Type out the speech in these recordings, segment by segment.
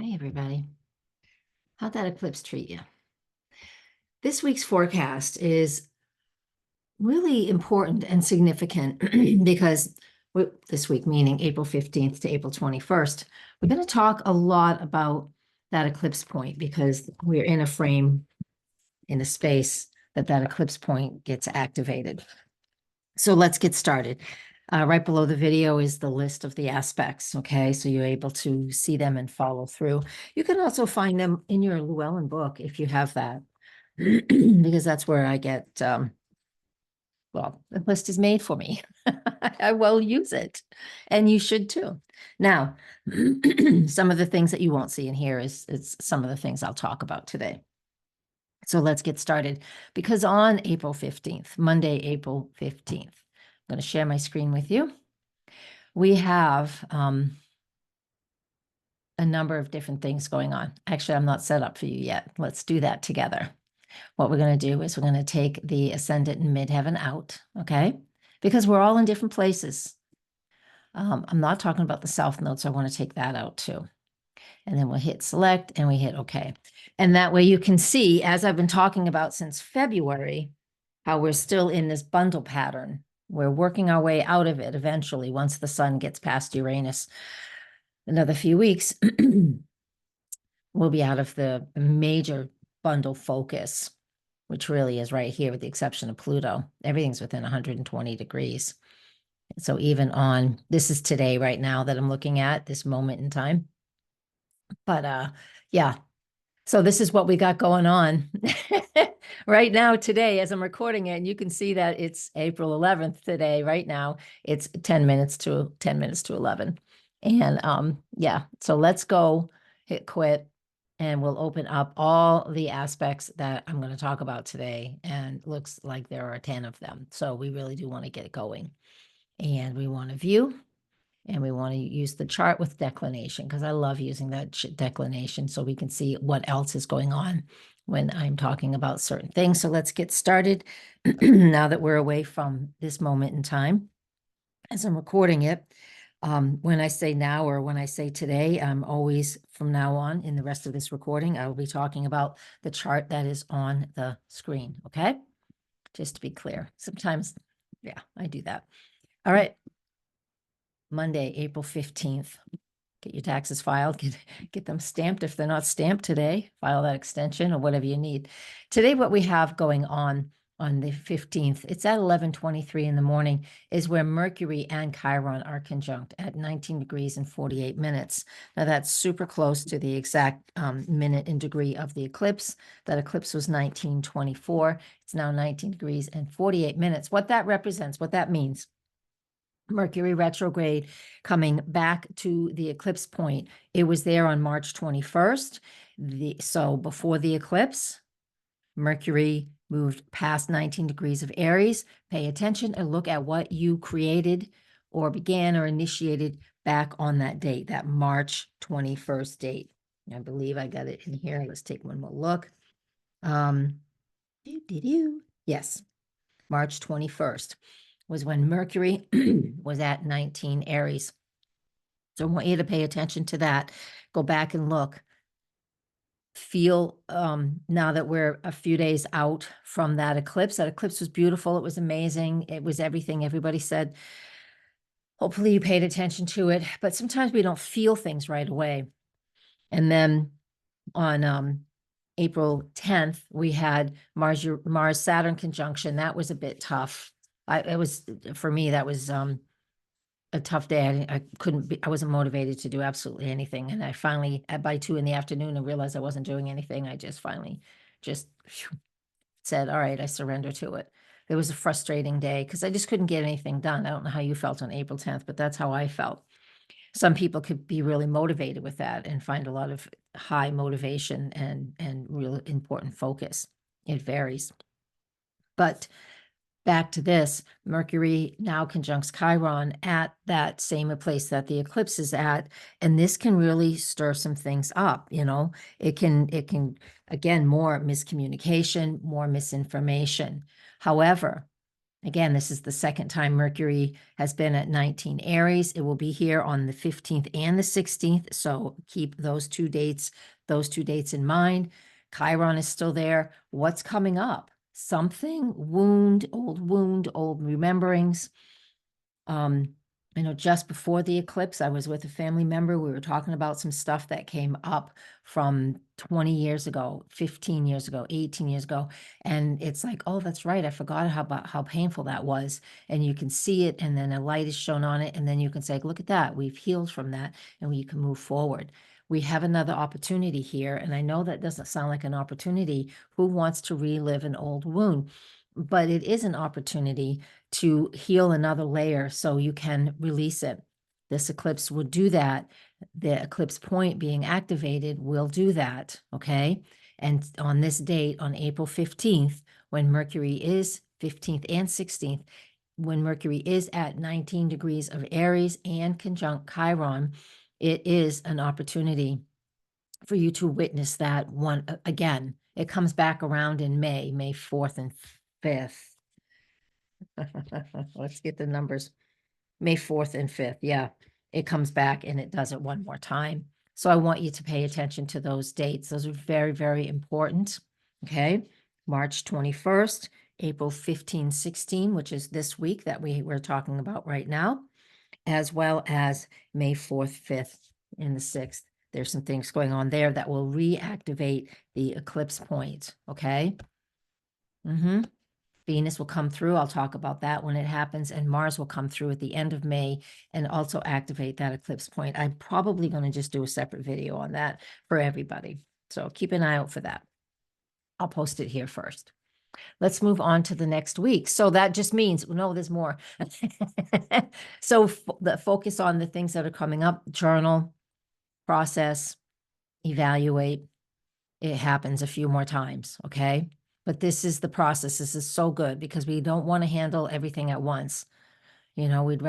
Hey, everybody. How'd that eclipse treat you? This week's forecast is really important and significant because this week, meaning April 15th to April 21st, we're going to talk a lot about that eclipse point because we're in a frame, in a space that eclipse point gets activated. So let's get started. Right below the video is the list of the aspects, okay? So you're able to see them and follow through. You can also find them in your Llewellyn book if you have that, because that's where I get, well, the list is made for me. I will use it, and you should too. Now, some of the things that you won't see in here is some of the things I'll talk about today. So let's get started, because on April 15th, Monday, April 15th, I'm going to share my screen with you. We have a number of different things going on. Actually, I'm not set up for you yet. Let's do that together. What we're going to do is we're going to take the ascendant and midheaven out, okay? Because we're all in different places. I'm not talking about the south node, so I want to take that out too. And then we'll hit select and we hit okay. And that way you can see, as I've been talking about since February, how we're still in this bundle pattern. We're working our way out of it eventually once the sun gets past Uranus. Another few weeks, we'll be out of the major bundle focus, which really is right here with the exception of Pluto. Everything's within 120 degrees. So even on, this is today right now that I'm looking at, this moment in time. But yeah, so this is what we got going on right now today as I'm recording it. And you can see that it's April 11th today. Right now, it's 10 minutes to 11. And yeah, so let's go hit quit and we'll open up all the aspects that I'm going to talk about today. And looks like there are 10 of them. So we really do want to get it going. And we want to view. And we want to use the chart with declination because I love using that declination so we can see what else is going on when I'm talking about certain things. So let's get started now that we're away from this moment in time. As I'm recording it, when I say now or when I say today, I'm always from now on in the rest of this recording, I will be talking about the chart that is on the screen, okay? Just to be clear. Sometimes, yeah, I do that. All right. Monday, April 15th. Get your taxes filed, get them stamped. If they're not stamped today, file that extension or whatever you need. Today, what we have going on the 15th, it's at 11:23 in the morning, is where Mercury and Chiron are conjunct at 19 degrees and 48 minutes. Now, that's super close to the exact minute and degree of the eclipse. That eclipse was 1924. It's now 19 degrees and 48 minutes. What that represents, what that means, Mercury retrograde coming back to the eclipse point. It was there on March 21st. So before the eclipse, Mercury moved past 19 degrees of Aries. Pay attention and look at what you created or began or initiated back on that date, that March 21st date. I believe I got it in here. Let's take one more look. Yes, March 21st. Was when Mercury was at 19 Aries. So I want you to pay attention to that. Go back and look. Feel now that we're a few days out from that eclipse. That eclipse was beautiful. It was amazing. It was everything everybody said. Hopefully you paid attention to it. But sometimes we don't feel things right away. And then on April 10th, we had Mars-Saturn conjunction. That was a bit tough. For me, that was a tough day. I wasn't motivated to do absolutely anything. And I finally, by 2 in the afternoon, I realized I wasn't doing anything. I just finally said, all right, I surrender to it. It was a frustrating day because I just couldn't get anything done. I don't know how you felt on April 10th, but that's how I felt. Some people could be really motivated with that and find a lot of high motivation and real important focus. It varies. But back to this, Mercury now conjuncts Chiron at that same place that the eclipse is at, and this can really stir some things up. It can again, more miscommunication, more misinformation. However, Again, this is the second time Mercury has been at 19 Aries. It will be here on the 15th and the 16th. So keep those two dates in mind. Chiron is still there. What's coming up? Something, wound, old rememberings. I know just before the eclipse, I was with a family member. We were talking about some stuff that came up from 20 years ago, 15 years ago, 18 years ago. And it's like, oh, that's right. I forgot how painful that was. And you can see it, and then a light is shown on it. And then you can say, look at that. We've healed from that, and we can move forward. We have another opportunity here. And I know that doesn't sound like an opportunity. Who wants to relive an old wound? But it is an opportunity to heal another layer so you can release it. This eclipse will do that. The eclipse point being activated will do that, okay? And on this date, on April 15th, when Mercury is 15th and 16th, when Mercury is at 19 degrees of Aries and conjunct Chiron, it is an opportunity for you to witness that one again. It comes back around in May 4th and 5th. Let's get the numbers. May 4th and 5th. Yeah, it comes back and it does it one more time. So I want you to pay attention to those dates. Those are very, very important. Okay. March 21st, April 15, 16, which is this week that we're talking about right now, as well as May 4th, 5th, and the 6th. There's some things going on there that will reactivate the eclipse point. Okay. Venus will come through. I'll talk about that when it happens. And Mars will come through at the end of May and also activate that eclipse point. I'm probably going to just do a separate video on that for everybody. So keep an eye out for that. I'll post it here first. Let's move on to the next week. So that just means, no, there's more. So the focus on the things that are coming up, journal, process, evaluate. It happens a few more times, okay? But this is the process. This is so good because we don't want to handle everything at once. You know, I'd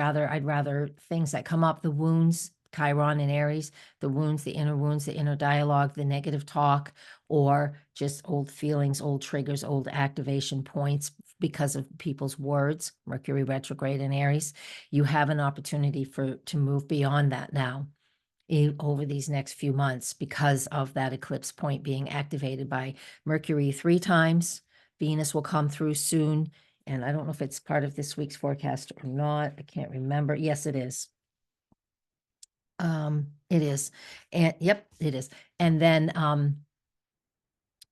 rather things that come up, the wounds, Chiron and Aries, the wounds, the inner dialogue, the negative talk, or just old feelings, old triggers, old activation points because of people's words, Mercury retrograde in Aries. You have an opportunity to move beyond that now over these next few months because of that eclipse point being activated by Mercury 3 times. Venus will come through soon. And I don't know if it's part of this week's forecast or not. I can't remember. Yes, it is. It is. And yep, it is. And then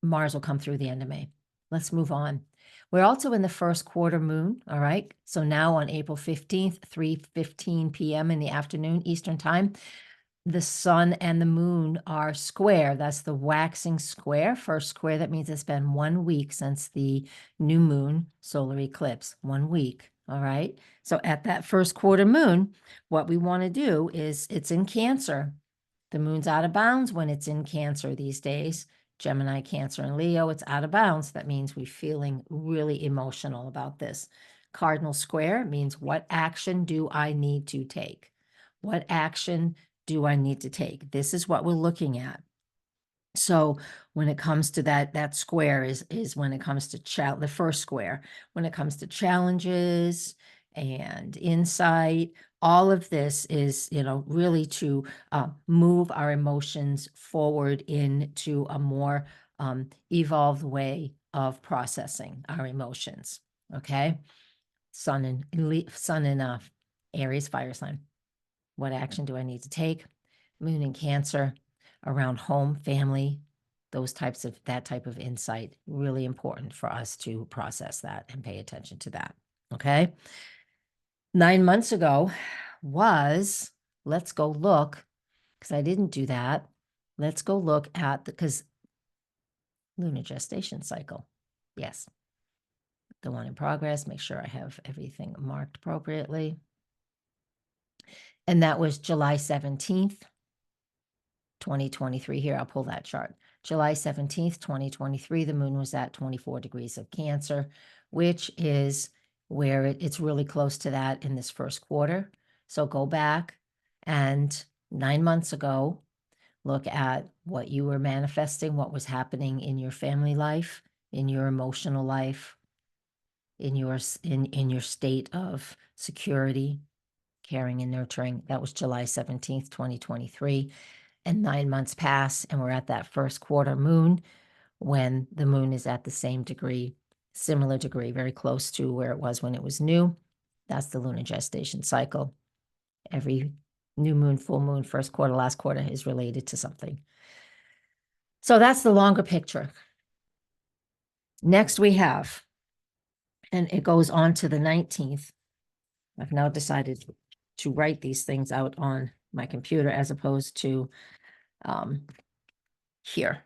Mars will come through the end of May. Let's move on. We're also in the first quarter moon, all right? So now on April 15th, 3:15 p.m. in the afternoon, Eastern time, the sun and the moon are square. That's the waxing square. First square, that means it's been 1 week since the new moon solar eclipse. 1 week, all right? So at that first quarter moon, what we want to do is, it's in Cancer. The moon's out of bounds when it's in Cancer these days. Gemini, Cancer, and Leo, it's out of bounds. That means we're feeling really emotional about this. Cardinal square means, what action do I need to take? What action do I need to take? This is what we're looking at. So when it comes to that square is when it comes to the first square, when it comes to challenges and insight, all of this is, really to move our emotions forward into a more evolved way of processing our emotions. Okay. Sun in Aries fire sign. What action do I need to take? Moon in Cancer, around home, family, that type of insight. Really important for us to process that and pay attention to that. Okay. 9 months ago was, let's go look, because I didn't do that. Let's go look at because lunar gestation cycle. Yes. The one in progress. Make sure I have everything marked appropriately. And that was July 17th. 2023 here. I'll pull that chart. July 17th, 2023, the moon was at 24 degrees of Cancer, which is where it's really close to that in this first quarter. So go back and 9 months ago, look at what you were manifesting, what was happening in your family life, in your emotional life. in your state of security, caring and nurturing. That was July 17th, 2023. And 9 months pass, and we're at that first quarter moon when the moon is at the same degree, similar degree, very close to where it was when it was new. That's the lunar gestation cycle. Every new moon, full moon, first quarter, last quarter is related to something. So that's the longer picture. Next we have, and it goes on to the 19th. I've now decided to write these things out on my computer as opposed to here.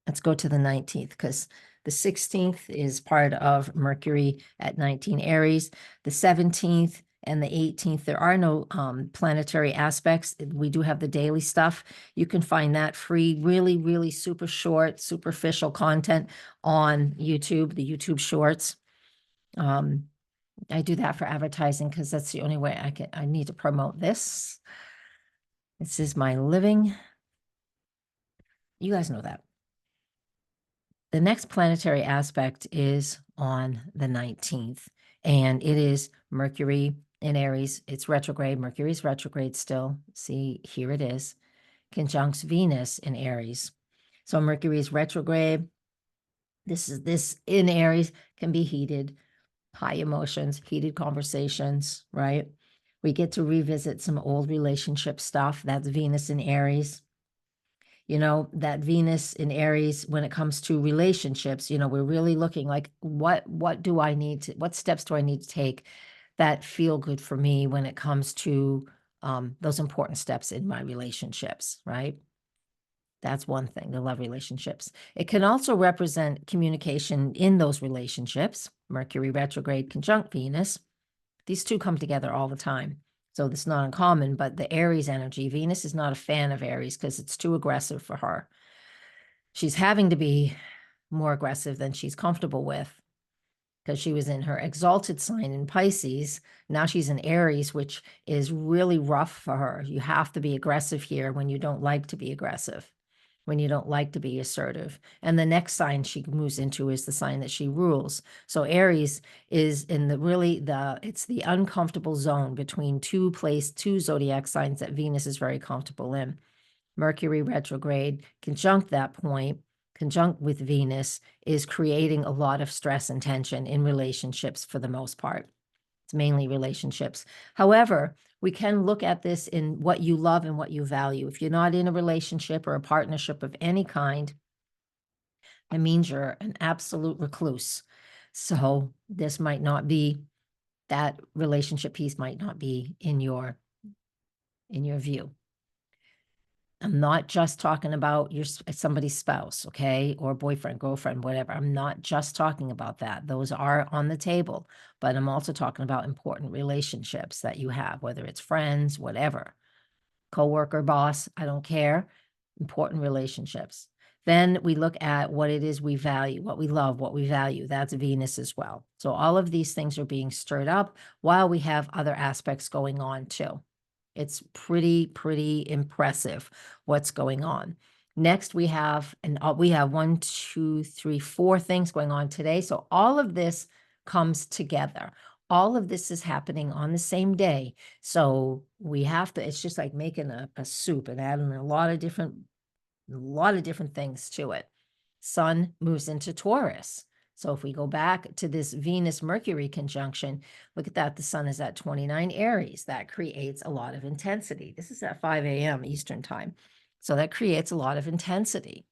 Let's go to the 19th because the 16th is part of Mercury at 19 Aries. The 17th and the 18th, there are no planetary aspects. We do have the daily stuff. You can find that free, really, really super short, superficial content on YouTube, the YouTube Shorts. I do that for advertising because that's the only way I need to promote this. This is my living. You guys know that. The next planetary aspect is on the 19th, and it is Mercury in Aries. It's retrograde. Mercury's retrograde still. See, here it is. Conjuncts Venus in Aries. So Mercury is retrograde. This in Aries can be heated, high emotions, heated conversations, right? We get to revisit some old relationship stuff. That's Venus in Aries. You know, that Venus in Aries, when it comes to relationships, you know, we're really looking like, what steps do I need to take that feel good for me when it comes to those important steps in my relationships, right? That's one thing, the love relationships. It can also represent communication in those relationships. Mercury retrograde conjunct Venus. These two come together all the time. So it's not uncommon, but the Aries energy, Venus is not a fan of Aries because it's too aggressive for her. She's having to be more aggressive than she's comfortable with because she was in her exalted sign in Pisces. Now she's in Aries, which is really rough for her. You have to be aggressive here when you don't like to be aggressive, when you don't like to be assertive. And the next sign she moves into is the sign that she rules. So Aries is in it's the uncomfortable zone between two zodiac signs that Venus is very comfortable in. Mercury retrograde, conjunct that point, conjunct with Venus, is creating a lot of stress and tension in relationships for the most part. It's mainly relationships. However, we can look at this in what you love and what you value. If you're not in a relationship or a partnership of any kind, it means you're an absolute recluse. So this might not be, that relationship piece might not be in your view. I'm not just talking about somebody's spouse, okay, or boyfriend, girlfriend, whatever. I'm not just talking about that. Those are on the table, but I'm also talking about important relationships that you have, whether it's friends, whatever, coworker, boss, I don't care. Important relationships. Then we look at what it is we value, what we love, what we value. That's Venus as well. So all of these things are being stirred up while we have other aspects going on too. It's pretty impressive what's going on. Next, we have 1, 2, 3, 4 things going on today. So all of this comes together. All of this is happening on the same day. So we have to, it's just like making a soup and adding a lot of different things to it. Sun moves into Taurus. So if we go back to this Venus-Mercury conjunction, look at that. The sun is at 29 Aries. That creates a lot of intensity. This is at 5 a.m. Eastern time. So that creates a lot of intensity.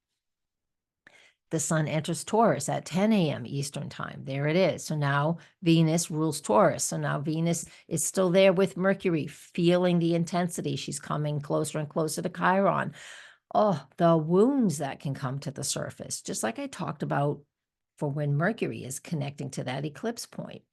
The sun enters Taurus at 10 a.m. Eastern time. There it is. So now Venus rules Taurus. So now Venus is still there with Mercury, feeling the intensity. She's coming closer and closer to Chiron. Oh, the wounds that can come to the surface, just like I talked about for when Mercury is connecting to that eclipse point.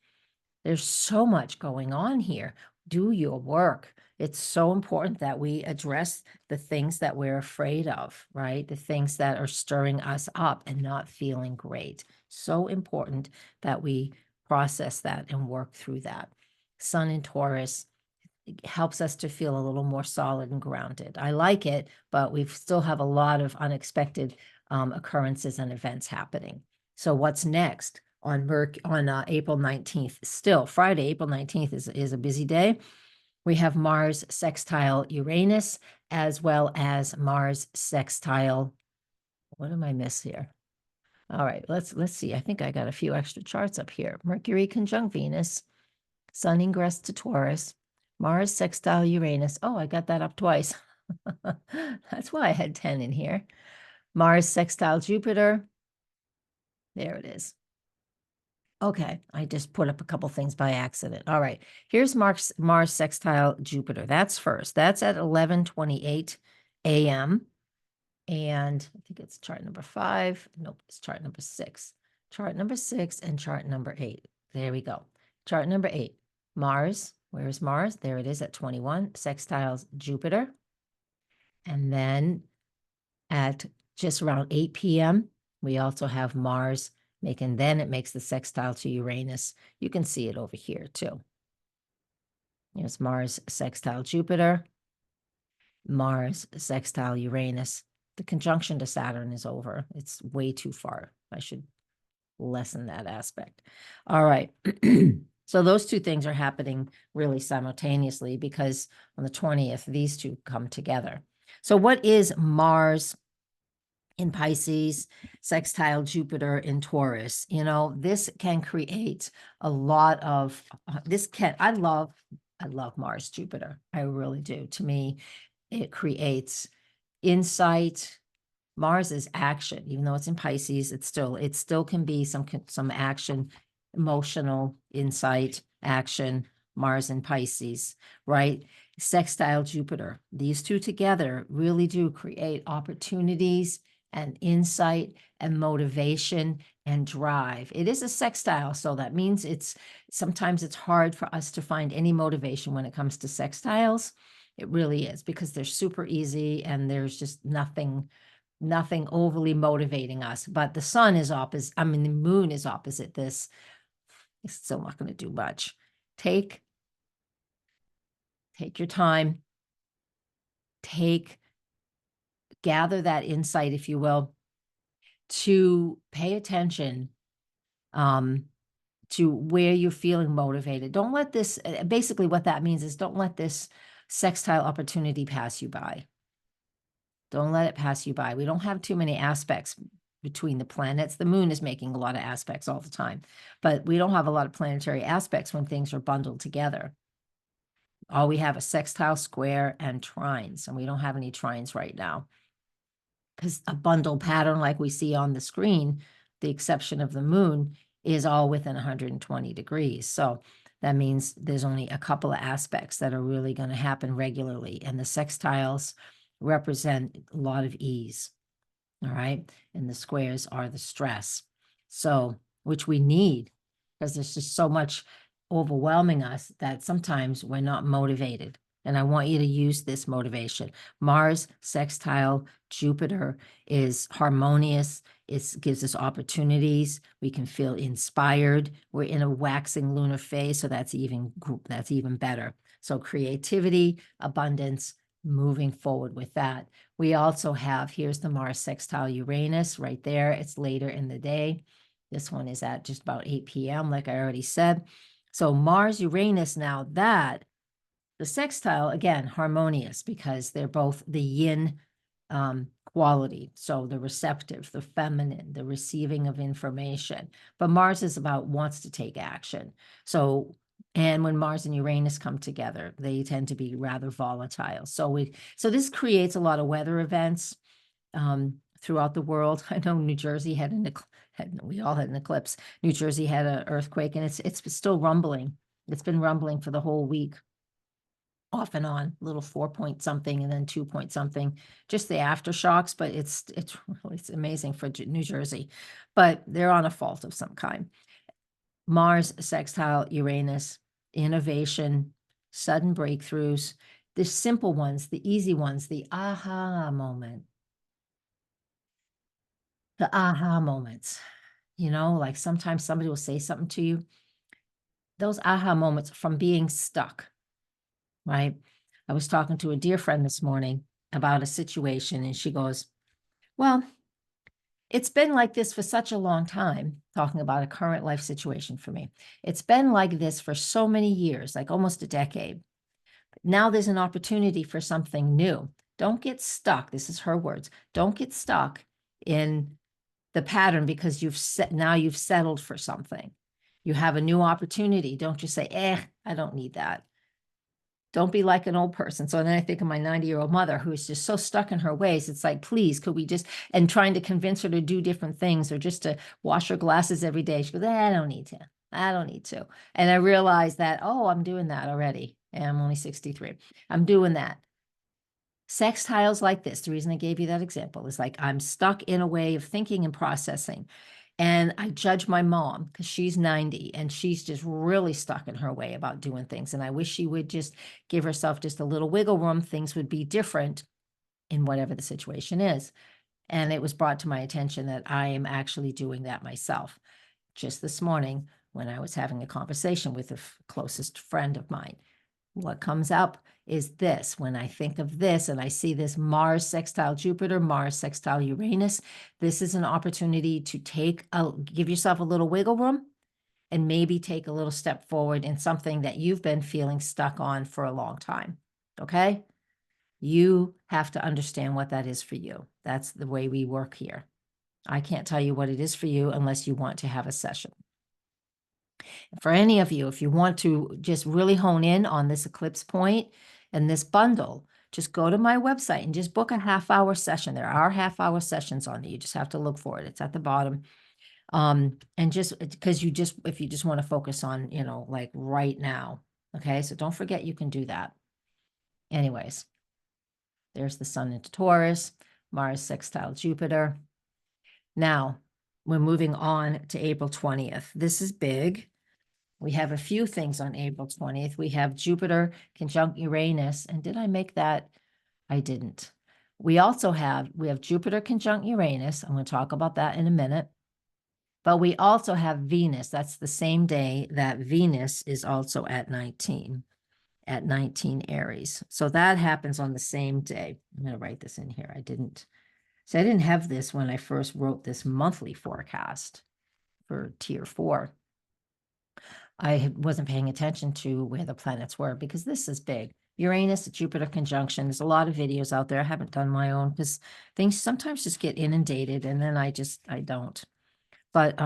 There's so much going on here. Do your work. It's so important that we address the things that we're afraid of, right? The things that are stirring us up and not feeling great. So important that we process that and work through that. Sun in Taurus helps us to feel a little more solid and grounded. I like it, but we still have a lot of unexpected occurrences and events happening. So what's next? on April 19th. Still, Friday, April 19th is a busy day. We have Mars sextile Uranus, as well as Mars sextile. What am I miss here? All right, let's see. I think I got a few extra charts up here. Mercury conjunct Venus, Sun ingress to Taurus, Mars sextile Uranus. Oh, I got that up twice. That's why I had 10 in here. Mars sextile Jupiter. There it is. Okay, I just put up a couple things by accident. All right, here's Mars sextile Jupiter. That's first. That's at 11:28 a.m. And I think it's chart number 5. Nope, it's chart number 6. Chart number 6 and chart number 8. There we go. Chart number 8. Mars. Where's Mars? There it is at 21. Sextiles Jupiter. And then at just around 8 p.m., we also have Mars then it makes the sextile to Uranus. You can see it over here too. Here's Mars sextile Jupiter, Mars sextile Uranus. The conjunction to Saturn is over. It's way too far. I should lessen that aspect. All right. So those two things are happening really simultaneously because on the 20th, these two come together. So what is Mars in Pisces, sextile Jupiter in Taurus? You know, this can create a lot of, I love Mars, Jupiter. I really do. To me, it creates insight. Mars is action, even though it's in Pisces, it still can be some action, emotional insight, action, Mars and Pisces, right? Sextile Jupiter. These two together really do create opportunities and insight and motivation and drive. It is a sextile, so that means sometimes it's hard for us to find any motivation when it comes to sextiles. It really is, because they're super easy and there's just nothing overly motivating us. But the sun is opposite, the moon is opposite this. It's still not going to do much. Take your time. Gather that insight, if you will, to pay attention to where you're feeling motivated. Don't let this, basically what that means is don't let this sextile opportunity pass you by. Don't let it pass you by. We don't have too many aspects between the planets. The moon is making a lot of aspects all the time, but we don't have a lot of planetary aspects when things are bundled together. All we have is sextile, square, and trines, and we don't have any trines right now. Because a bundle pattern like we see on the screen, the exception of the moon, is all within 120 degrees. So that means there's only a couple of aspects that are really going to happen regularly. And the sextiles represent a lot of ease. All right. And the squares are the stress. So, which we need, because there's just so much overwhelming us that sometimes we're not motivated. And I want you to use this motivation. Mars sextile Jupiter is harmonious. It gives us opportunities. We can feel inspired. We're in a waxing lunar phase, so that's even better. So creativity, abundance, moving forward with that. We also have, here's the Mars sextile Uranus right there. It's later in the day. This one is at just about 8 p.m., like I already said. So Mars Uranus, now that the sextile, again, harmonious, because they're both the yin quality. So the receptive, the feminine, the receiving of information. But Mars is wants to take action. So, and when Mars and Uranus come together, they tend to be rather volatile. So this creates a lot of weather events throughout the world. I know New Jersey we all had an eclipse. New Jersey had an earthquake, and it's still rumbling. It's been rumbling for the whole week, off and on, little 4 point something and then 2 point something, just the aftershocks. But it's amazing for New Jersey, but they're on a fault of some kind. Mars sextile Uranus, innovation, sudden breakthroughs, the simple ones, the easy ones, the aha moment. The aha moments, like sometimes somebody will say something to you. Those aha moments from being stuck, right? I was talking to a dear friend this morning about a situation, and she goes, well, it's been like this for such a long time, talking about a current life situation for me. It's been like this for so many years, like almost a decade. Now there's an opportunity for something new. Don't get stuck. This is her words. Don't get stuck in the pattern because now you've settled for something. You have a new opportunity. Don't just say, I don't need that. Don't be like an old person. So then I think of my 90-year-old mother who is just so stuck in her ways. It's like, please, could we just, and trying to convince her to do different things or just to wash her glasses every day. She goes, I don't need to. I don't need to. And I realized that, oh, I'm doing that already. And I'm only 63. I'm doing that. Sextiles like this, the reason I gave you that example is like I'm stuck in a way of thinking and processing. And I judge my mom because she's 90 and she's just really stuck in her way about doing things. And I wish she would just give herself just a little wiggle room. Things would be different in whatever the situation is. And it was brought to my attention that I am actually doing that myself. Just this morning, when I was having a conversation with a closest friend of mine, what comes up is this. When I think of this and I see this Mars sextile Jupiter, Mars sextile Uranus, this is an opportunity to give yourself a little wiggle room and maybe take a little step forward in something that you've been feeling stuck on for a long time. Okay? You have to understand what that is for you. That's the way we work here. I can't tell you what it is for you unless you want to have a session. For any of you, if you want to just really hone in on this eclipse point and this bundle, just go to my website and just book a half-hour session. There are half-hour sessions on it. You just have to look for it. It's at the bottom. And just because if you just want to focus on, like right now. Okay, so don't forget you can do that. Anyways, there's the sun into Taurus, Mars sextile Jupiter. Now, we're moving on to April 20th. This is big. We have a few things on April 20th. We have Jupiter conjunct Uranus. And did I make that? I didn't. We have Jupiter conjunct Uranus. I'm going to talk about that in a minute. But we also have Venus. That's the same day that Venus is also at 19 Aries. So that happens on the same day. I'm going to write this in here. I didn't have this when I first wrote this monthly forecast for tier 4. I wasn't paying attention to where the planets were because this is big. Uranus, Jupiter conjunction. There's a lot of videos out there. I haven't done my own because things sometimes just get inundated and then I don't. But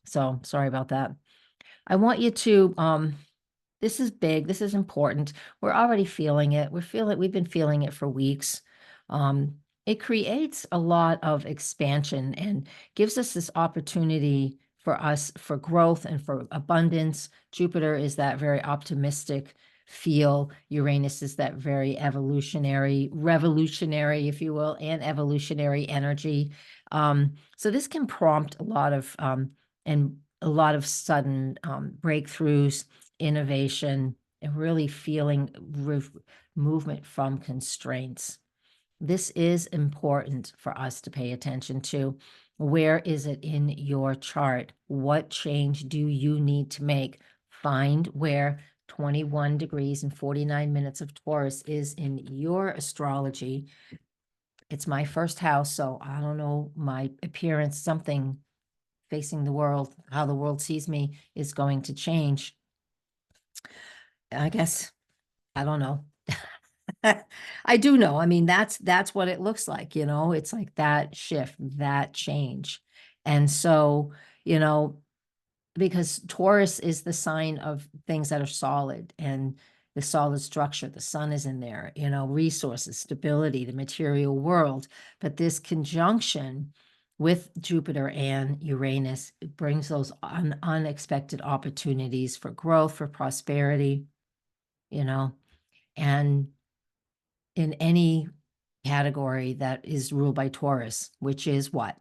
so sorry about that. I want you to this is big. This is important. We're already feeling it. We've been feeling it for weeks. It creates a lot of expansion and gives us this opportunity for us for growth and for abundance. Jupiter is that very optimistic feel. Uranus is that very revolutionary, if you will, and evolutionary energy. So this can prompt a lot of sudden breakthroughs, innovation, and really feeling movement from constraints. This is important for us to pay attention to. Where is it in your chart? What change do you need to make? Find where 21 degrees and 49 minutes of Taurus is in your astrology. It's my first house, so I don't know, my appearance, something facing the world, how the world sees me is going to change. I guess, I don't know. I do know. I mean, that's what it looks like, it's like that shift, that change. And so, because Taurus is the sign of things that are solid and the solid structure, the sun is in there, resources, stability, the material world. But this conjunction with Jupiter and Uranus, it brings those unexpected opportunities for growth, for prosperity, and in any category that is ruled by Taurus, which is what?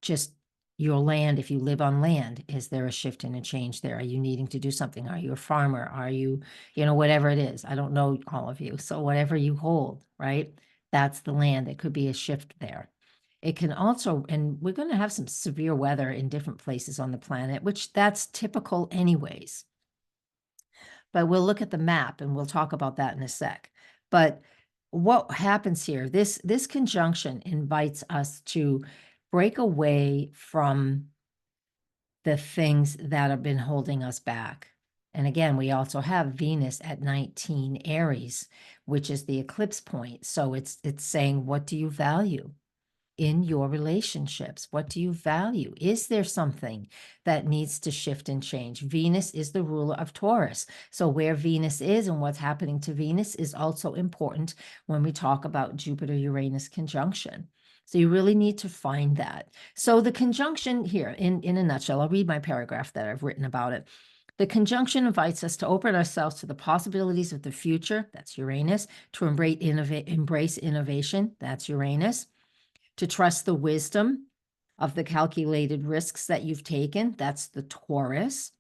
Just your land, if you live on land, is there a shift and a change there? Are you needing to do something? Are you a farmer? Are you, whatever it is? I don't know all of you. So whatever you hold, right? That's the land. It could be a shift there. It can also, and we're going to have some severe weather in different places on the planet, which that's typical anyways. But we'll look at the map and we'll talk about that in a sec. But what happens here, this conjunction invites us to break away from the things that have been holding us back. And again, we also have Venus at 19 Aries, which is the eclipse point. So it's saying, what do you value in your relationships? What do you value? Is there something that needs to shift and change? Venus is the ruler of Taurus. So where Venus is and what's happening to Venus is also important when we talk about Jupiter-Uranus conjunction. So you really need to find that. So the conjunction here, in a nutshell, I'll read my paragraph that I've written about it. The conjunction invites us to open ourselves to the possibilities of the future, that's Uranus, to embrace innovation, that's Uranus, to trust the wisdom of the calculated risks that you've taken, that's the Taurus.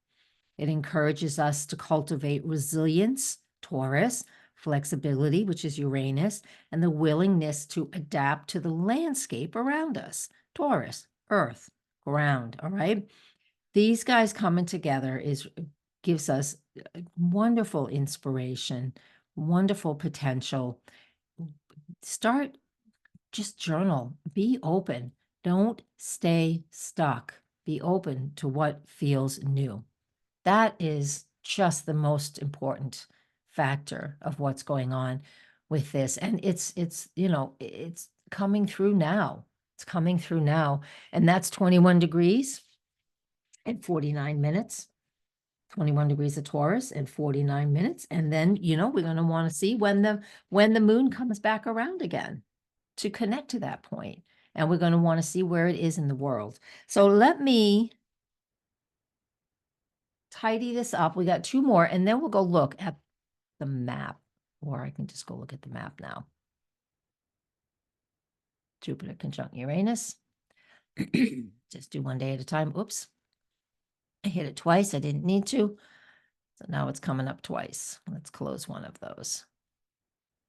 It encourages us to cultivate resilience, Taurus, flexibility, which is Uranus, and the willingness to adapt to the landscape around us, Taurus, earth, ground, all right? These guys coming together gives us wonderful inspiration, wonderful potential. Just journal, be open. Don't stay stuck. Be open to what feels new. That is just the most important factor of what's going on with this. And it's coming through now. It's coming through now. And that's 21 degrees and 49 minutes. 21 degrees of Taurus and 49 minutes. And then, we're going to want to see when the moon comes back around again to connect to that point. And we're going to want to see where it is in the world. So let me tidy this up. We got two more, and then we'll go look at the map, or I can just go look at the map now. Jupiter conjunct Uranus. Just do one day at a time. Oops. I hit it twice. I didn't need to. So now it's coming up twice. Let's close one of those.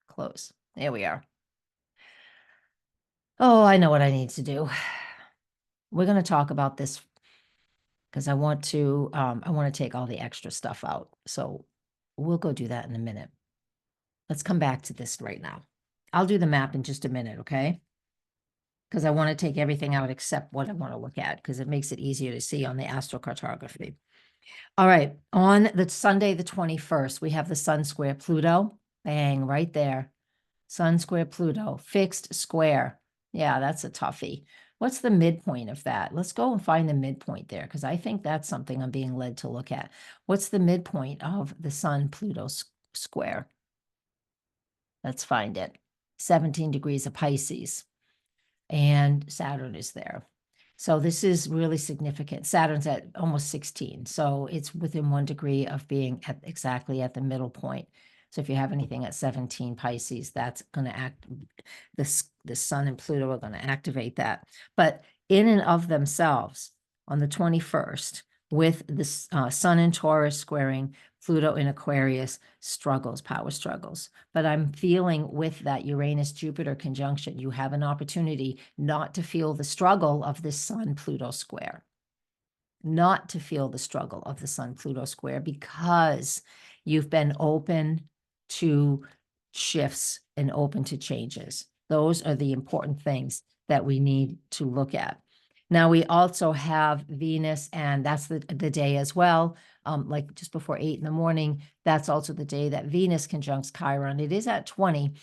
Close. There we are. Oh, I know what I need to do. We're going to talk about this because I want to take all the extra stuff out. So we'll go do that in a minute. Let's come back to this right now. I'll do the map in just a minute, okay? Because I want to take everything out except what I want to look at, because it makes it easier to see on the astrocartography. All right, on the Sunday, the 21st, we have the Sun square Pluto. Bang, right there. Sun square Pluto, fixed square. Yeah, that's a toughie. What's the midpoint of that? Let's go and find the midpoint there, because I think that's something I'm being led to look at. What's the midpoint of the Sun-Pluto square? Let's find it. 17 degrees of Pisces. And Saturn is there. So this is really significant. Saturn's at almost 16. So it's within 1 degree of being exactly at the middle point. So if you have anything at 17 Pisces, that's going to act, the Sun and Pluto are going to activate that. But in and of themselves, on the 21st, with the Sun in Taurus squaring Pluto in Aquarius, power struggles. But I'm feeling with that Uranus-Jupiter conjunction, you have an opportunity not to feel the struggle of this Sun-Pluto square. Not to feel the struggle of the Sun-Pluto square, because you've been open to shifts and open to changes. Those are the important things that we need to look at. Now, we also have Venus, and that's the day as well, like just before 8 in the morning. That's also the day that Venus conjuncts Chiron. It is at 20,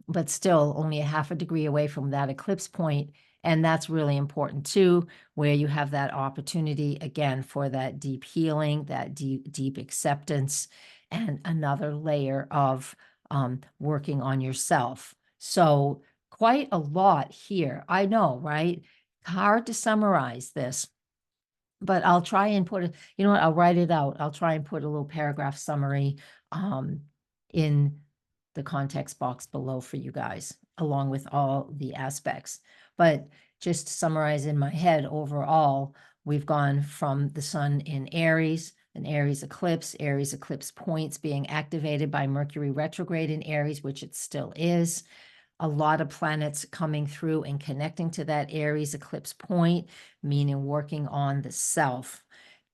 but still only a half a degree away from that eclipse point. And that's really important too, where you have that opportunity again for that deep healing, that deep acceptance, and another layer of working on yourself. So quite a lot here. I know, right? Hard to summarize this, but I'll try and put it, you know what, I'll write it out. I'll try and put a little paragraph summary in the context box below for you guys, along with all the aspects. But just to summarize in my head, overall, we've gone from the Sun in Aries, an Aries eclipse points being activated by Mercury retrograde in Aries, which it still is. A lot of planets coming through and connecting to that Aries eclipse point, meaning working on the self.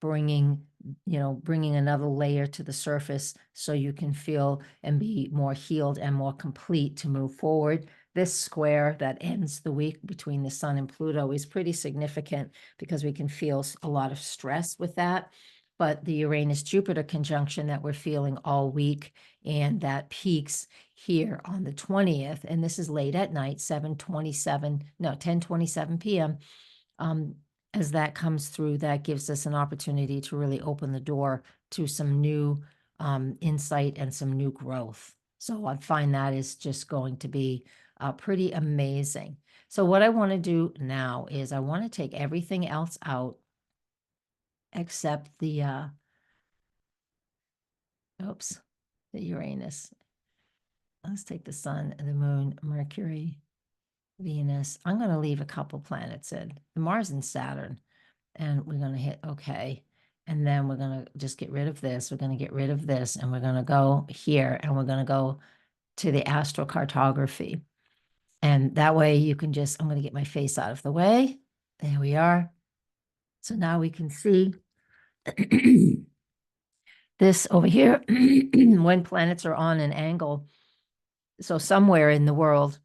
bringing another layer to the surface so you can feel and be more healed and more complete to move forward. This square that ends the week between the Sun and Pluto is pretty significant because we can feel a lot of stress with that. But the Uranus-Jupiter conjunction that we're feeling all week, and that peaks here on the 20th, and this is late at night, 10:27 p.m. As that comes through, that gives us an opportunity to really open the door to some new insight and some new growth. So I find that is just going to be pretty amazing. So what I want to do now is I want to take everything else out except the Uranus. Let's take the Sun, the Moon, Mercury, Venus. I'm going to leave a couple planets in, Mars and Saturn, and we're going to hit OK. And then we're going to just get rid of this. We're going to get rid of this, and we're going to go here, and we're going to go to the Astrocartography. And that way you can just, I'm going to get my face out of the way. There we are. So now we can see this over here when planets are on an angle. So somewhere in the world,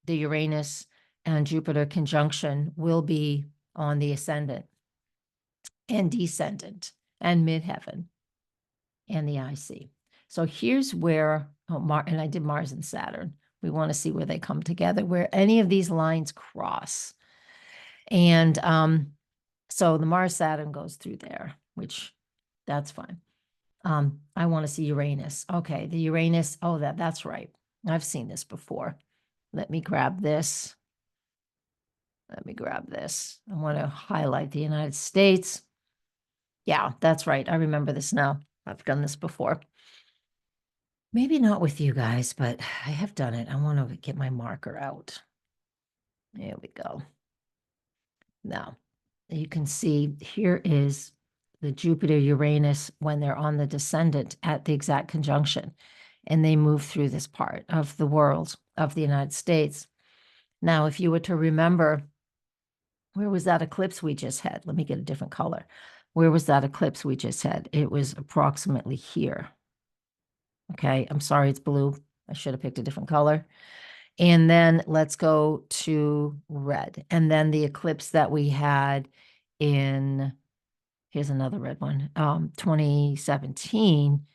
the Uranus and Jupiter conjunction will be on the ascendant and descendant and midheaven and the IC. So here's where, and I did Mars and Saturn. We want to see where they come together, where any of these lines cross. And so the Mars-Saturn goes through there, which that's fine. I want to see Uranus. Okay, the Uranus, that's right. I've seen this before. Let me grab this. I want to highlight the United States. Yeah, that's right. I remember this now. I've done this before. Maybe not with you guys, but I have done it. I want to get my marker out. There we go. Now, you can see here is the Jupiter-Uranus when they're on the descendant at the exact conjunction, and they move through this part of the world of the United States. Now, if you were to remember, where was that eclipse we just had? Let me get a different color. Where was that eclipse we just had? It was approximately here. Okay, I'm sorry, it's blue. I should have picked a different color. And then let's go to red. And then the eclipse that we had in, here's another red one, 2017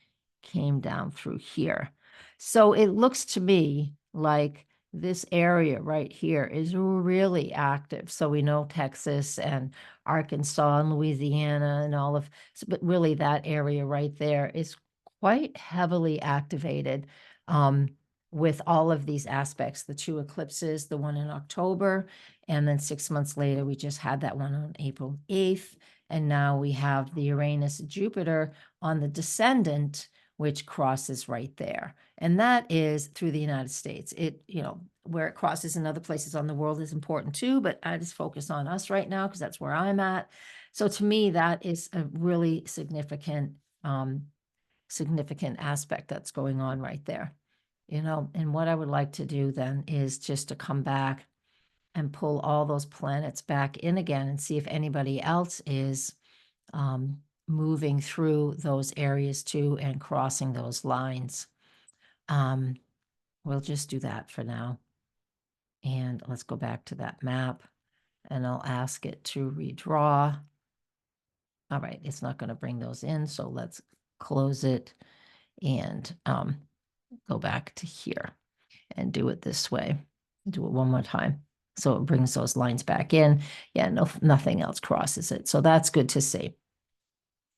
came down through here. So it looks to me like this area right here is really active. So we know Texas and Arkansas and Louisiana and all of, but really that area right there is quite heavily activated with all of these aspects, the two eclipses, the one in October, and then 6 months later, we just had that one on April 8th. And now we have the Uranus-Jupiter on the descendant, which crosses right there. And that is through the United States. It, where it crosses in other places on the world is important too, but I just focus on us right now because that's where I'm at. So to me, that is a really significant aspect that's going on right there. And what I would like to do then is just to come back and pull all those planets back in again and see if anybody else is moving through those areas too and crossing those lines. We'll just do that for now. And let's go back to that map and I'll ask it to redraw. All right, it's not going to bring those in, so let's close it and go back to here and do it this way. Do it one more time. So it brings those lines back in. Yeah, nothing else crosses it. So that's good to see.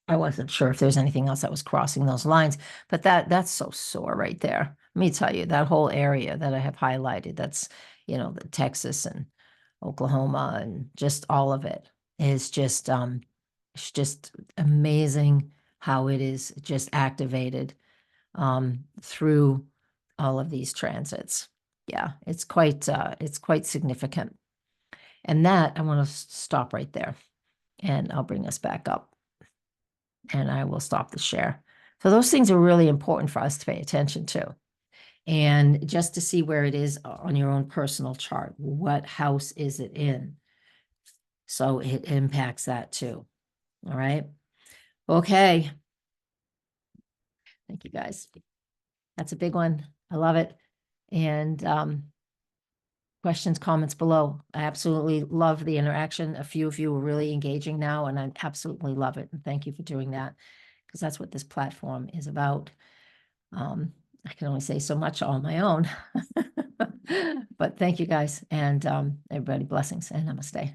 I wasn't sure if there's anything else that was crossing those lines, but that's so sore right there. Let me tell you, that whole area that I have highlighted, that's, the Texas and Oklahoma and just all of it is just, it's just amazing how it is just activated through all of these transits. Yeah, it's quite significant. And that, I want to stop right there and I'll bring us back up and I will stop the share. So those things are really important for us to pay attention to. And just to see where it is on your own personal chart, what house is it in? So it impacts that too. All right. Okay. Thank you, guys. That's a big one. I love it. And questions, comments below. I absolutely love the interaction. A few of you are really engaging now, and I absolutely love it. And thank you for doing that, because that's what this platform is about. I can only say so much on my own. But thank you, guys. And everybody, blessings and namaste.